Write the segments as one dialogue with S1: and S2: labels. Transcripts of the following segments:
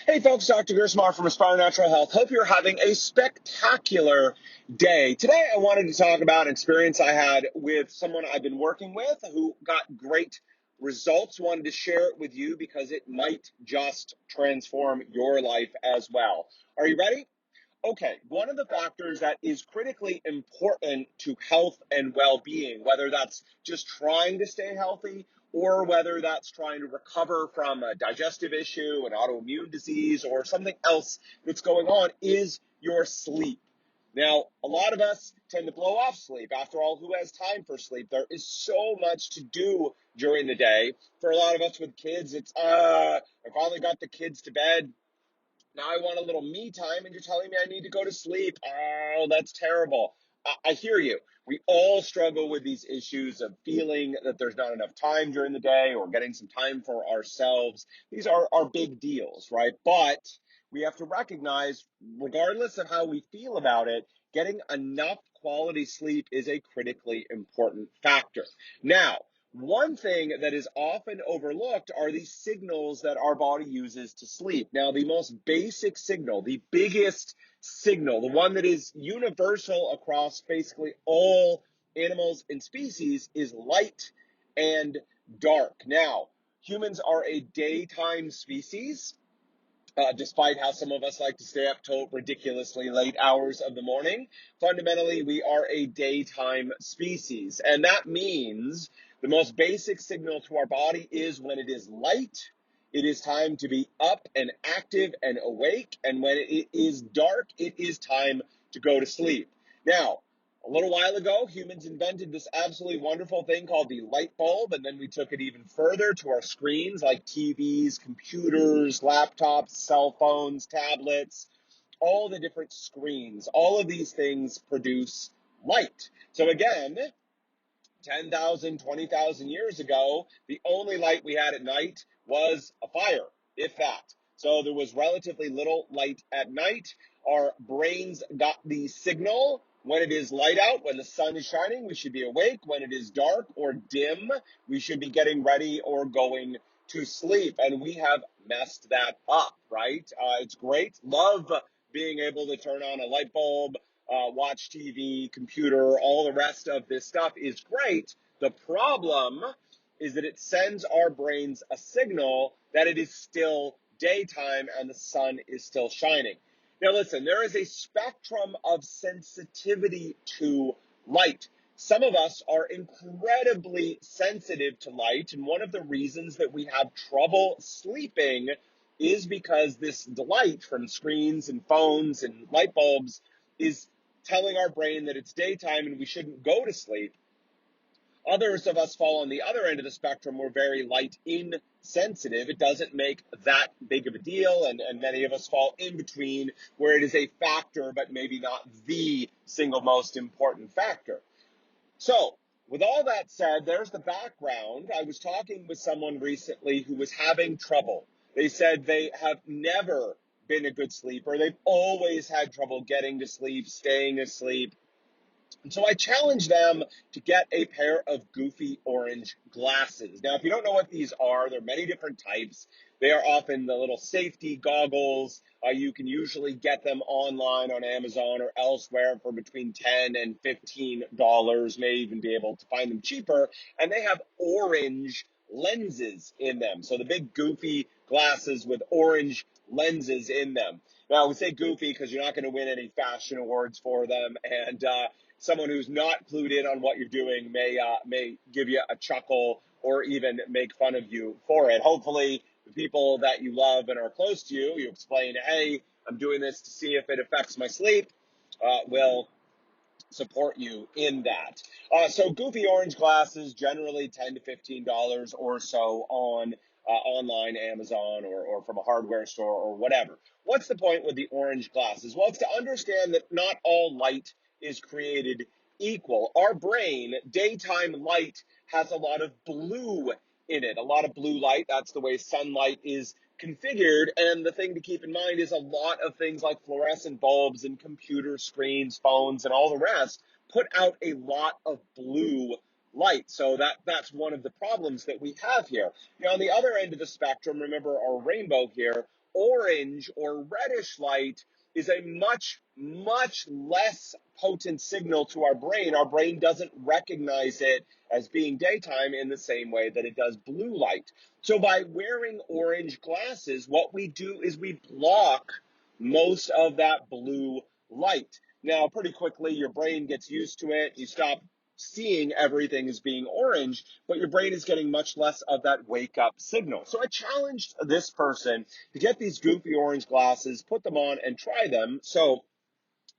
S1: Hey folks, Dr. Gerstmar from Aspire Natural Health. Hope you're having a spectacular day. Today I wanted to talk about an experience I had with someone I've been working with who got great results. Wanted to share it with you because it might just transform your life as well. Are you ready? Okay, one of the factors that is critically important to health and well-being, whether that's just trying to stay healthy or whether that's trying to recover from a digestive issue, an autoimmune disease, or something else that's going on, is your sleep. Now, a lot of us tend to blow off sleep. After all, who has time for sleep? There is so much to do during the day. For a lot of us with kids, it's, I finally got the kids to bed. Now I want a little me time, and you're telling me I need to go to sleep. Oh, that's terrible. I hear you. We all struggle with these issues of feeling that there's not enough time during the day or getting some time for ourselves. These are big deals, right? But we have to recognize, regardless of how we feel about it, getting enough quality sleep is a critically important factor. Now, one thing that is often overlooked are the signals that our body uses to sleep. Now, the most basic signal, the biggest signal, the one that is universal across basically all animals and species is light and dark. Now, humans are a daytime species. Despite how some of us like to stay up till ridiculously late hours of the morning, fundamentally, we are a daytime species. And that means the most basic signal to our body is when it is light, it is time to be up and active and awake. And when it is dark, it is time to go to sleep. Now, a little while ago, humans invented this absolutely wonderful thing called the light bulb, and then we took it even further to our screens like TVs, computers, laptops, cell phones, tablets, all the different screens. All of these things produce light. So again, 10,000, 20,000 years ago, the only light we had at night was a fire, if that. So there was relatively little light at night. Our brains got the signal when it is light out, when the sun is shining, we should be awake. When it is dark or dim, we should be getting ready or going to sleep. And we have messed that up, right? It's great. Love being able to turn on a light bulb, watch TV, computer, all the rest of this stuff is great. The problem is that it sends our brains a signal that it is still daytime and the sun is still shining. Now, listen, there is a spectrum of sensitivity to light. Some of us are incredibly sensitive to light, and one of the reasons that we have trouble sleeping is because this light from screens and phones and light bulbs is telling our brain that it's daytime and we shouldn't go to sleep. Others of us fall on the other end of the spectrum. We're very light insensitive. It doesn't make that big of a deal, and many of us fall in between where it is a factor, but maybe not the single most important factor. So, with all that said, there's the background. I was talking with someone recently who was having trouble. They said they have never been a good sleeper. They've always had trouble getting to sleep, staying asleep. And so I challenged them to get a pair of goofy orange glasses. Now, if you don't know what these are, there are many different types. They are often the little safety goggles. You can usually get them online on Amazon or elsewhere for between $10 and $15. May even be able to find them cheaper. And they have orange lenses in them. So the big goofy glasses with orange lenses in them. Now, we say goofy because you're not going to win any fashion awards for them. And someone who's not clued in on what you're doing may give you a chuckle or even make fun of you for it. Hopefully, the people that you love and are close to you, you explain, hey, I'm doing this to see if it affects my sleep, will support you in that. So goofy orange glasses, generally $10 to $15 or so on online, Amazon, or from a hardware store or whatever. What's the point with the orange glasses? Well, it's to understand that not all light is created equal. Our brain, daytime light, has a lot of blue in it, a lot of blue light. That's the way sunlight is configured. And the thing to keep in mind is a lot of things like fluorescent bulbs and computer screens, phones, and all the rest put out a lot of blue light. So that's one of the problems that we have here. Now, on the other end of the spectrum, remember our rainbow here, orange or reddish light is a much, much less potent signal to our brain. Our brain doesn't recognize it as being daytime in the same way that it does blue light. So by wearing orange glasses, what we do is we block most of that blue light. Now, pretty quickly, your brain gets used to it. You stop seeing everything as being orange, but your brain is getting much less of that wake up signal. So I challenged this person to get these goofy orange glasses, put them on, and try them. So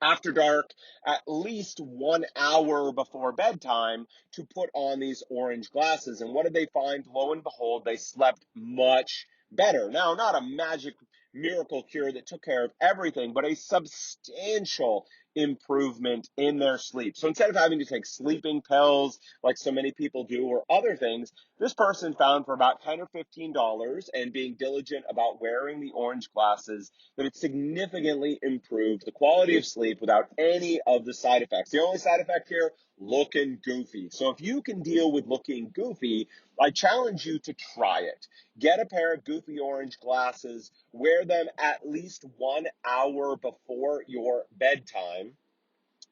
S1: after dark, at least 1 hour before bedtime, to put on these orange glasses. And what did they find? Lo and behold, they slept much better. Now, not a magic miracle cure that took care of everything, but a substantial improvement in their sleep. So instead of having to take sleeping pills like so many people do or other things, this person found for about $10 or $15 and being diligent about wearing the orange glasses that it significantly improved the quality of sleep without any of the side effects. The only side effect here, looking goofy. So if you can deal with looking goofy, I challenge you to try it. Get a pair of goofy orange glasses, wear them at least 1 hour before your bedtime,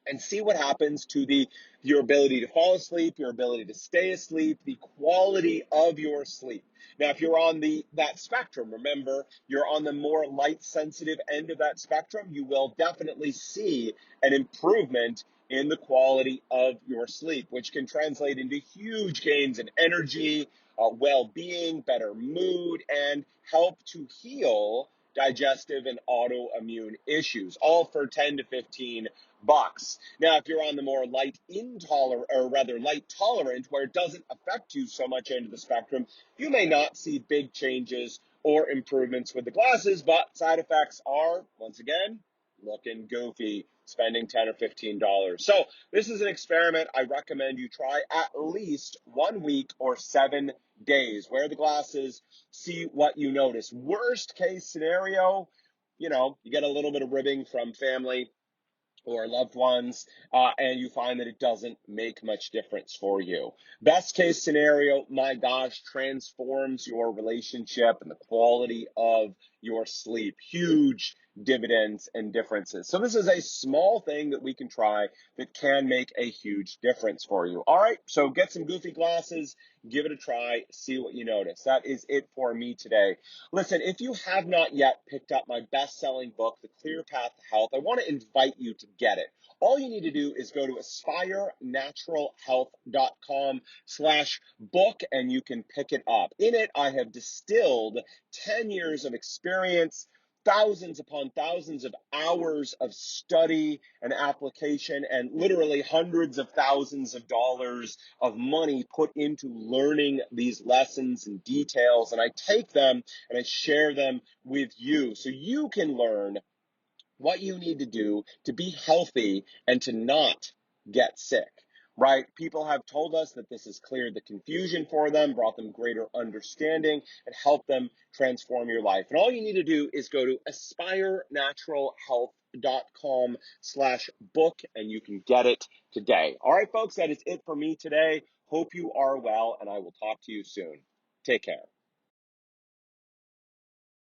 S1: and see what happens to your ability to fall asleep, your ability to stay asleep, the quality of your sleep. Now, if you're on that spectrum, remember, you're on the more light sensitive end of that spectrum, you will definitely see an improvement in the quality of your sleep, which can translate into huge gains in energy, well-being, better mood, and help to heal digestive and autoimmune issues, all for 10 to 15 bucks. Now, if you're on the more light intolerant, or rather light tolerant, where it doesn't affect you so much into the spectrum, you may not see big changes or improvements with the glasses, but side effects are, once again, looking goofy, spending $10 or $15. So this is an experiment I recommend you try at least 1 week or 7 days. Wear the glasses, see what you notice. Worst case scenario, you get a little bit of ribbing from family or loved ones, and you find that it doesn't make much difference for you. Best case scenario, my gosh, transforms your relationship and the quality of your sleep. Huge dividends and differences. So this is a small thing that we can try that can make a huge difference for you. All right, so get some goofy glasses, give it a try, see what you notice. That is it for me today. Listen, if you have not yet picked up my best-selling book, The Clear Path to Health, I want to invite you to get it. All you need to do is go to aspirenaturalhealth.com/book and you can pick it up. In it, I have distilled 10 years of experience, thousands upon thousands of hours of study and application, and literally hundreds of thousands of dollars of money put into learning these lessons and details. And I take them and I share them with you so you can learn what you need to do to be healthy and to not get sick, right? People have told us that this has cleared the confusion for them, brought them greater understanding, and helped them transform your life. And all you need to do is go to aspirenaturalhealth.com/book and you can get it today. All right, folks, that is it for me today. Hope you are well, and I will talk to you soon. Take care.